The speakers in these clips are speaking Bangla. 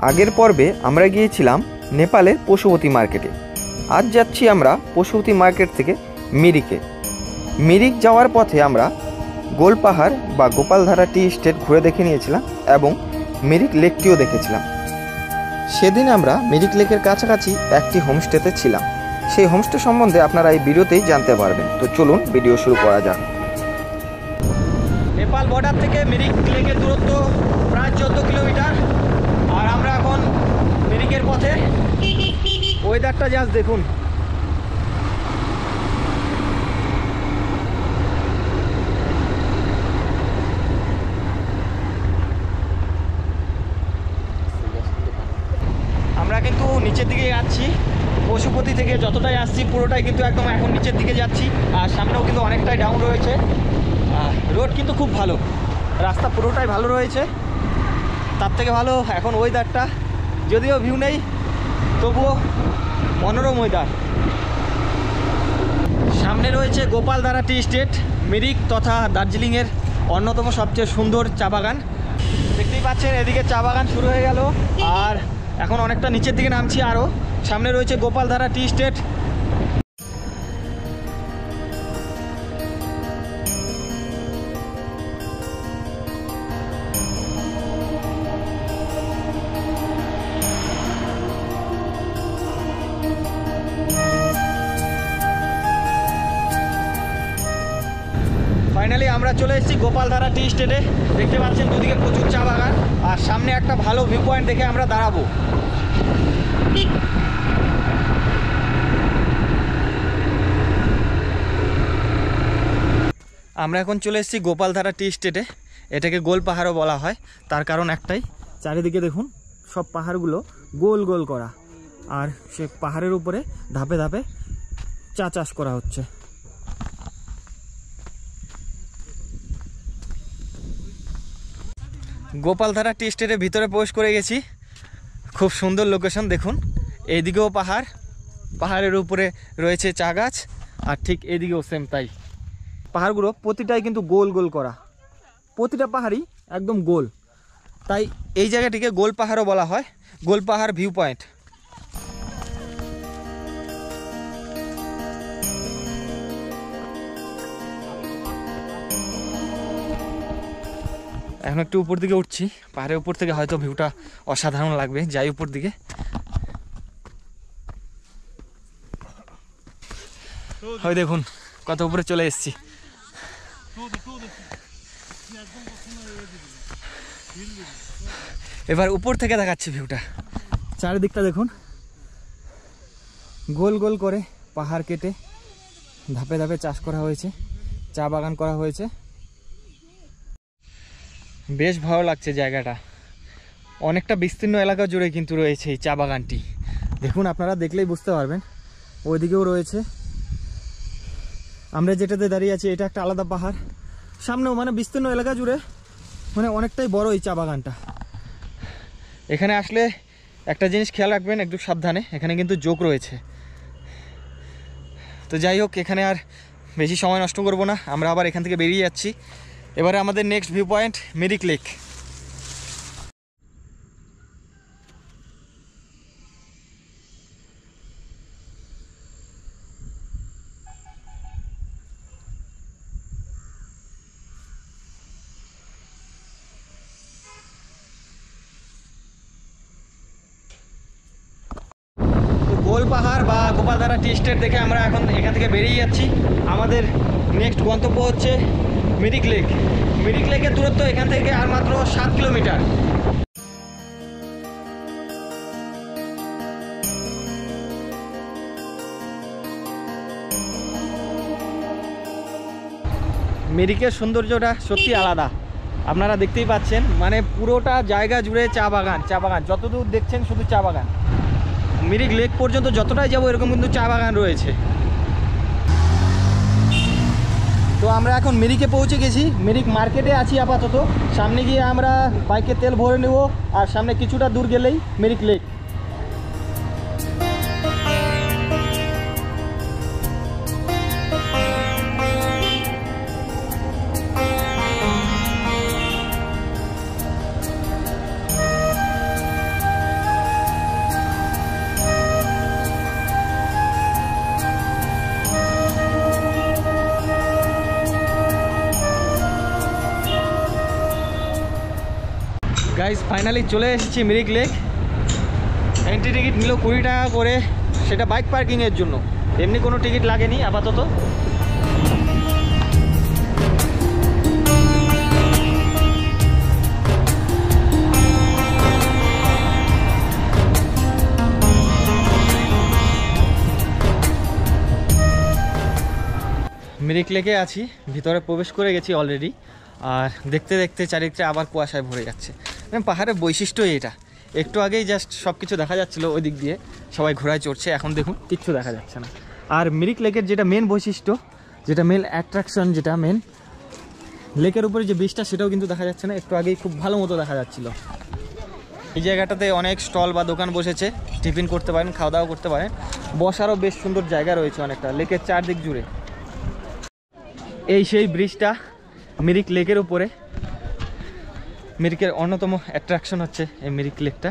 আগের পর্বে আমরা গিয়েছিলাম নেপালের পশুপতি মার্কেটে। আজ যাচ্ছি আমরা পশুপতি মার্কেট থেকে মিরিকে। মিরিক যাওয়ার পথে আমরা গোল পাহাড় বা গোপালধারা টি এস্টেট ঘুরে দেখে নিয়েছিলাম এবং মিরিক লেকটিও দেখেছিলাম। সেদিন আমরা মিরিক লেকের কাছাকাছি একটি হোমস্টেতে ছিলাম। সেই হোমস্টে সম্বন্ধে আপনারা এই ভিডিওতেই জানতে পারবেন। তো চলুন ভিডিও শুরু করা যাক। নেপাল বর্ডার থেকে মিরিক লেকের দূরত্ব প্রায় 14 কিলোমিটার। আর আমরা এখন মিরিকের পথে। ওয়েদারটা জাস্ট দেখুন। আমরা কিন্তু নিচের দিকে যাচ্ছি। পশুপতি থেকে যতটাই আসছি পুরোটাই কিন্তু একদম এখন নিচের দিকে যাচ্ছি। আর সামনেও কিন্তু অনেকটাই ডাউন রয়েছে। রোড কিন্তু খুব ভালো, রাস্তা পুরোটাই ভালো রয়েছে। তার থেকে ভালো এখন ওয়েদারটা, যদিও ভিউ নেই তবুও মনোরম ওয়েদার। সামনে রয়েছে গোপালধারা টি এস্টেট, মিরিক তথা দার্জিলিংয়ের অন্যতম সবচেয়ে সুন্দর চা বাগান। দেখতেই পাচ্ছেন এদিকে চা বাগান শুরু হয়ে গেল। আর এখন অনেকটা নিচের দিকে নামছি আরও। সামনে রয়েছে গোপালধারা টি এস্টেট। ফাইনালি আমরা চলে এসেছি গোপালধারা টি এস্টেটে। দেখতে পাচ্ছেন দুদিকে প্রচুর চা বাগান আর সামনে একটা ভালো ভিউ পয়েন্ট দেখে আমরা দাঁড়াবো। আমরা এখন চলে এসেছি গোপালধারা টি এস্টেটে। এটাকে গোল পাহাড়ও বলা হয়, তার কারণ একটাই, চারিদিকে দেখুন সব পাহাড়গুলো গোল গোল করা। আর সে পাহাড়ের উপরে ধাপে ধাপে চা চাষ করা হচ্ছে। গোপালধারা টি এস্টেটের ভিতরে প্রবেশ করে গেছি। খুব সুন্দর লোকেশন দেখুন। এইদিকেও পাহাড়, পাহাড়ের উপরে রয়েছে চা গাছ, আর ঠিক এদিকেও সেম তাই। পাহাড়গুলো প্রতিটাই কিন্তু গোল গোল করা, প্রতিটা পাহাড়ই একদম গোল, তাই এই জায়গাটিকে গোল পাহাড়ও বলা হয়, গোল পাহাড় ভিউ পয়েন্ট। এখন একটু উপর দিকে উঠছি। পাহাড়ের উপর থেকে হয়তো ভিউটা অসাধারণ লাগবে। যাই উপর দিকে। হয় দেখুন কত উপরে চলে এসেছি। এবার উপর থেকে দেখাচ্ছি ভিউটা। চারিদিকটা দেখুন, গোল গোল করে পাহাড় কেটে ধাপে ধাপে চাষ করা হয়েছে, চা বাগান করা হয়েছে। বেশ ভালো লাগছে জায়গাটা। অনেকটা বিস্তীর্ণ এলাকা জুড়ে কিন্তু রয়েছে এই চা বাগানটি। দেখুন, আপনারা দেখলেই বুঝতে পারবেন। ওইদিকেও রয়েছে। আমরা যেটাতে দাঁড়িয়ে আছি এটা একটা আলাদা পাহাড়। সামনেও মানে বিস্তীর্ণ এলাকা জুড়ে মানে অনেকটাই বড় এই চা বাগানটা। এখানে আসলে একটা জিনিস খেয়াল রাখবেন, একটু সাবধানে। এখানে কিন্তু জোক রয়েছে। তো যাই হোক, এখানে আর বেশি সময় নষ্ট করব না। আমরা আবার এখান থেকে বেরিয়ে যাচ্ছি। এবারে আমাদের next view point Mirik lake. গোল পাহাড় বা গোপালধারা টি এস্টেট দেখে আমরা এখন এখান থেকে বেরিয়ে যাচ্ছি। আমাদের নেক্সট গন্তব্য হচ্ছে মিরিক লেক। মিরিক লেকের দূরত্ব এখান থেকে আর মাত্র 7 কিলোমিটার। মিরিকের সৌন্দর্যটা সত্যি আলাদা, আপনারা দেখতেই পাচ্ছেন। মানে পুরোটা জায়গা জুড়ে চা বাগান, চা বাগান। যতদূর দেখছেন শুধু চা বাগান। মিরিক লেক পর্যন্ত যতটাই যাবো এরকম কিন্তু চা বাগান রয়েছে। তো আমরা এখন মিরিকে পৌঁছে গেছি। মিরিক মার্কেটে আছি আপাতত। সামনে গিয়ে আমরা বাইকে তেল ভরে নেব, আর সামনে কিছুটা দূর গেলেই মিরিক লেক। গাইস ফাইনালি চলে এসেছি মিরিক লেক। এন্ট্রি টিকিট নিল 20 টাকা করে, সেটা বাইক পার্কিংয়ের জন্য, এমনি কোনো টিকিট লাগেনি আপাতত। মিরিক লেকে আছি, ভিতরে প্রবেশ করে গেছি অলরেডি। আর দেখতে দেখতে চারিদিকে আবার কুয়াশায় ভরে যাচ্ছে। পাহাড়ের বৈশিষ্ট্য এটা, একটু আগেই জাস্ট সব কিছু দেখা যাচ্ছিলো ওই দিক দিয়ে, সবাই ঘোড়ায় চড়ছে, এখন দেখুন কিচ্ছু দেখা যাচ্ছে না। আর মিরিক লেকের যেটা মেন বৈশিষ্ট্য, যেটা মেন অ্যাট্রাকশন, যেটা মেন লেকের উপরে যে ব্রিজটা, সেটাও কিন্তু দেখা যাচ্ছে না, একটু আগেই খুব ভালো মতো দেখা যাচ্ছিলো। এই জায়গাটাতে অনেক স্টল বা দোকান বসেছে, টিফিন করতে পারেন, খাওয়া দাওয়া করতে পারেন, বসারও বেশ সুন্দর জায়গা রয়েছে অনেকটা লেকের চারদিক জুড়ে। এই সেই ব্রিজটা মিরিক লেকের উপরে। মিরিকের অন্যতম অ্যাট্রাকশন হচ্ছে এই মিরিক লেকটা।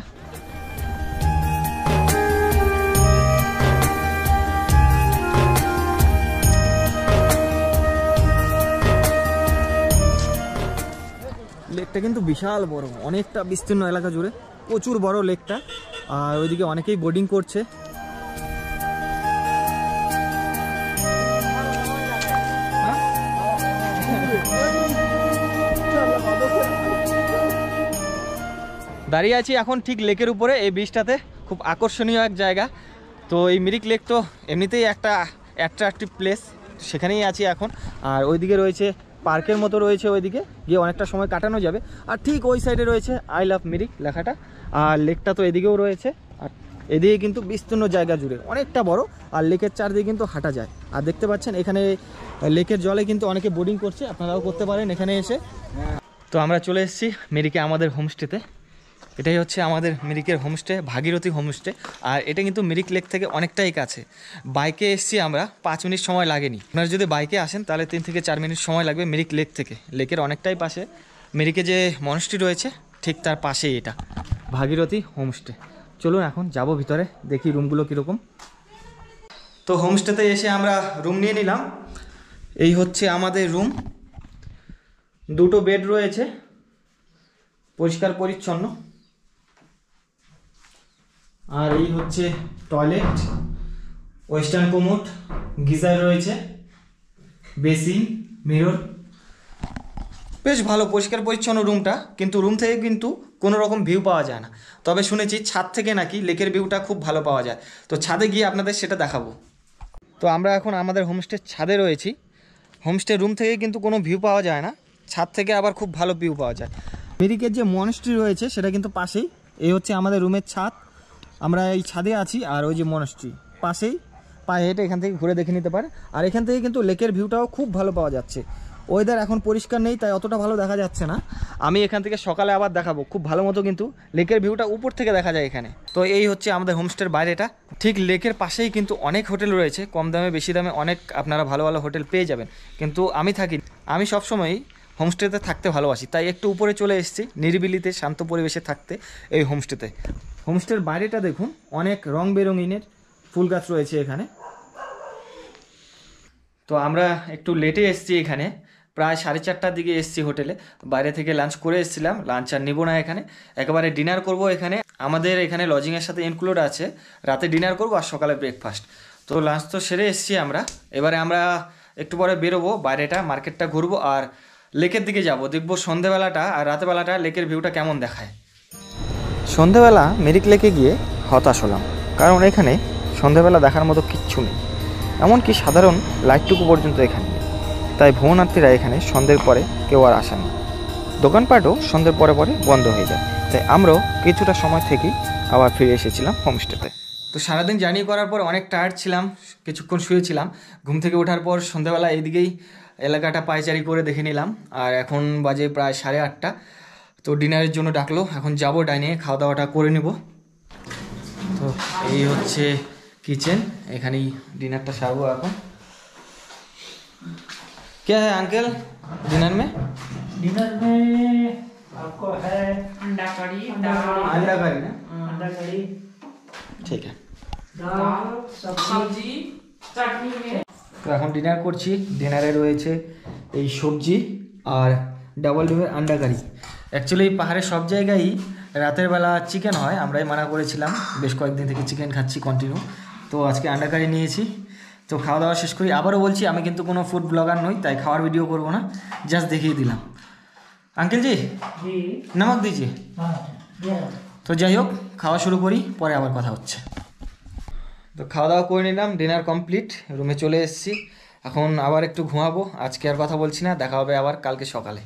লেকটা কিন্তু বিশাল বড়, অনেকটা বিস্তীর্ণ এলাকা জুড়ে, প্রচুর বড় লেকটা। আর ওইদিকে অনেকেই বোটিং করছে। দাঁড়িয়ে আছি এখন ঠিক লেকের উপরে, এই ব্রিজটাতে, খুব আকর্ষণীয় এক জায়গা। তো এই মিরিক লেক তো এমনিতেই একটা অ্যাট্রাকটিভ প্লেস, সেখানেই আছি এখন। আর ওইদিকে রয়েছে পার্কের মতো রয়েছে, ওইদিকে গিয়ে অনেকটা সময় কাটানো যাবে। আর ঠিক ওই সাইডে রয়েছে আই লাভ মিরিক লেখাটা। আর লেকটা তো এদিকেও রয়েছে, আর এদিকে কিন্তু বিস্তীর্ণ জায়গা জুড়ে অনেকটা বড়। আর লেকের চারদিকে কিন্তু হাঁটা যায়। আর দেখতে পাচ্ছেন এখানে লেকের জলে কিন্তু অনেকে বোটিং করছে, আপনারাও করতে পারেন এখানে এসে। তো আমরা চলে এসেছি মিরিকে আমাদের হোমস্টেতে। এটাই হচ্ছে আমাদের মিরিকের হোমস্টে, ভাগীরথী হোমস্টে। আর এটা কিন্তু মিরিক লেক থেকে অনেকটাই কাছে। বাইকে এসেছি আমরা, 5 মিনিট সময় লাগেনি। আপনারা যদি বাইকে আসেন তাহলে 3 থেকে 4 মিনিট সময় লাগবে মিরিক লেক থেকে। লেকের অনেকটাই পাশে মিরিকে যে মনস্ট্রি রয়েছে, ঠিক তার পাশেই এটা ভাগীরথী হোমস্টে। চলুন এখন যাব ভিতরে, দেখি রুমগুলো কীরকম। তো হোমস্টেতে এসে আমরা রুম নিয়ে নিলাম। এই হচ্ছে আমাদের রুম, 2টো বেড রয়েছে, পরিষ্কার পরিচ্ছন্ন। আর এই হচ্ছে টয়লেট, ওয়েস্টার্ন কোমোড, গিজার রয়েছে, বেসিন, মিরর, বেশ ভালো পরিষ্কার পরিচ্ছন্ন রুমটা। কিন্তু রুম থেকে কিন্তু কোনো রকম ভিউ পাওয়া যায় না, তবে শুনেছি ছাদ থেকে নাকি লেকের ভিউটা খুব ভালো পাওয়া যায়। তো ছাদে গিয়ে আপনাদের সেটা দেখাবো। তো আমরা এখন আমাদের হোমস্টের ছাদে রয়েছি। হোমস্টে রুম থেকে কিন্তু কোনো ভিউ পাওয়া যায় না, ছাদ থেকে আবার খুব ভালো ভিউ পাওয়া যায়। মিরিকের যে মনস্ট্রি রয়েছে সেটা কিন্তু পাশেই। এই হচ্ছে আমাদের রুমের ছাদ, আমরা এই ছাদে আছি। আর ওই যে মনস্ট্রি পাশেই, পায়ে হেঁটে এখান থেকে ঘুরে দেখে নিতে পারে। আর এখান থেকে কিন্তু লেকের ভিউটাও খুব ভালো পাওয়া যাচ্ছে। ওয়েদার এখন পরিষ্কার নেই, তাই অতটা ভালো দেখা যাচ্ছে না। আমি এখান থেকে সকালে আবার দেখাবো খুব ভালো মতো, কিন্তু লেকের ভিউটা উপর থেকে দেখা যায় এখানে। তো এই হচ্ছে আমাদের হোমস্টের বাইরেটা। ঠিক লেকের পাশেই কিন্তু অনেক হোটেল রয়েছে, কম দামে বেশি দামে অনেক আপনারা ভালো ভালো হোটেল পেয়ে যাবেন। কিন্তু আমি সবসময়ই হোমস্টেতে থাকতে ভালোবাসি, তাই একটু উপরে চলে এসেছি নিরিবিলিতে শান্ত পরিবেশে থাকতে এই হোমস্টেতে। হোমস্টের বাইরেটা দেখুন, অনেক রং বেরঙিনের ফুল গাছ রয়েছে এখানে। তো আমরা একটু লেটে এসেছি এখানে, প্রায় 4:30টার দিকে এসেছি হোটেলে। বাইরে থেকে লাঞ্চ করে এসেছিলাম, লাঞ্চ আর নেবো না এখানে, একেবারে ডিনার করব এখানে। আমাদের এখানে লজিংয়ের সাথে ইনক্লুড আছে, রাতে ডিনার করবো আর সকালে ব্রেকফাস্ট। তো লাঞ্চ তো সেরে এসেছি আমরা, এবারে আমরা একটু পরে বেরোবো, বাইরেটা মার্কেটটা ঘুরবো আর লেকের দিকে যাব, দেখবো সন্ধেবেলাটা আর রাতেবেলাটা লেকের ভিউটা কেমন দেখায়। সন্ধেবেলা মিরিক লেকে গিয়ে হতাশ হলাম, কারণ এখানে সন্ধেবেলা দেখার মতো কিচ্ছু নেই, এমনকি সাধারণ লাইটটুকু পর্যন্ত এখানে নেই। তাই ভ্রমণার্থীরা এখানে সন্ধ্যের পরে কেউ আর আসেন না, দোকানপাটও সন্ধ্যের পরে পরে বন্ধ হয়ে যায়। তাই আমরাও কিছুটা সময় থেকেই আবার ফিরে এসেছিলাম হোমস্টেতে। তো সারাদিন জার্নি করার পর অনেক টায়ার্ড ছিলাম, কিছুক্ষণ শুয়েছিলাম। ঘুম থেকে ওঠার পর সন্ধ্যাবেলা এইদিকেই এলাকাটা পায়চারি করে দেখে নিলাম। আর এখন বাজে প্রায় 8:30। তো ডিনারের জন্য ডাকলো, এখন যাব ডাইনে, খাওয়া দাওয়াটা করে নেব। তো এই হচ্ছে किचन, এখানেই ডিনারটা সারবো এখন। क्या है अंकल डिनर में? डिनर में आपको है अंडा करी, अंडा करी ना? अंडा करी, ठीक है, दाल, सब्जी, चटनी में। তো এখন ডিনার করছি। ডিনারে রয়েছে এই সবজি আর ডাবল ডিমের আন্ডা কারি। অ্যাকচুয়ালি পাহাড়ের সব জায়গায়ই রাতের বেলা চিকেন হয়, আমরাই মানা করেছিলাম, বেশ কয়েকদিন থেকে চিকেন খাচ্ছি কন্টিনিউ। তো আজকে আন্ডা কারি নিয়েছি। তো খাওয়া দাওয়া শেষ করি। আবারও বলছি, আমি কিন্তু কোনো ফুড ব্লগার নই, তাই খাওয়ার ভিডিও করব না, জাস্ট দেখিয়ে দিলাম। আঙ্কেল জি নমক দিজিয়ে। তো যাই হোক, খাওয়া শুরু করি, পরে আবার কথা হচ্ছে। তো খাওয়া দাওয়া করে নিলাম, ডিনার কমপ্লিট, রুমে চলে এসেছি। এখন আবার একটু ঘুমাবো, আজকে আর কথা বলছি না, দেখা হবে আবার কালকে সকালে।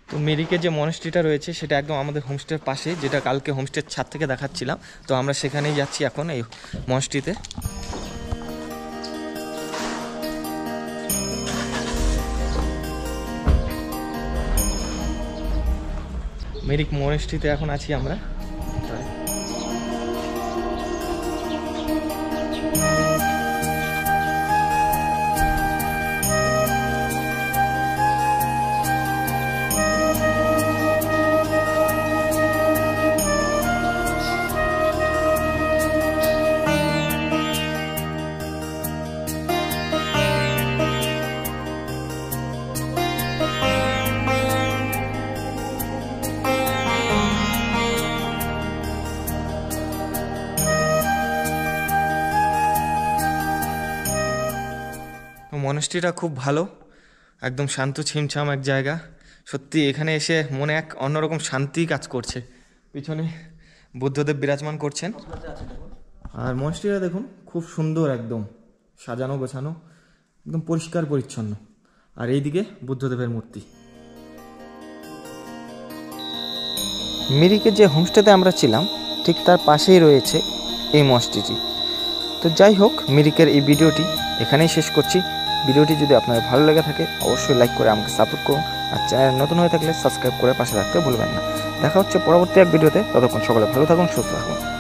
তো মিরিকের যে মনস্ট্রিটা রয়েছে সেটা একদম আমাদের হোমস্টের পাশে, যেটা কালকে হোমস্টের ছাদ থেকে দেখাচ্ছিলাম। তো আমরা সেখানেই যাচ্ছি এখন, এই মনস্ট্রিতে। মিরিক মনস্ট্রিতে এখন আছি আমরা। মনস্ট্রিটা খুব ভালো, একদম শান্ত ছিমছাম এক জায়গা। সত্যি এখানে এসে মনে এক অন্যরকম শান্তি কাজ করছে। পিছনে বুদ্ধদেব বিরাজমান করছেন। আর মনস্ট্রিটা দেখুন, খুব সুন্দর, একদম সাজানো গোছানো, একদম পরিষ্কার পরিচ্ছন্ন। আর এইদিকে বুদ্ধদেবের মূর্তি। মিরিকের যে হোমস্টেতে আমরা ছিলাম ঠিক তার পাশেই রয়েছে এই মনস্ট্রিটি। তো যাই হোক, মিরিকের এই ভিডিওটি এখানেই শেষ করছি। ভিডিওটি যদি আপনার ভালো লেগে থাকে অবশ্যই লাইক করে আমাকে সাপোর্ট করুন, আর চ্যানেল নতুন হয়ে থাকলে সাবস্ক্রাইব করে পাশে রাখতে ভুলবেন না। দেখা হচ্ছে পরবর্তী এক ভিডিওতে। ততক্ষণ সকলে ভালো থাকুন, সুস্থ থাকুন।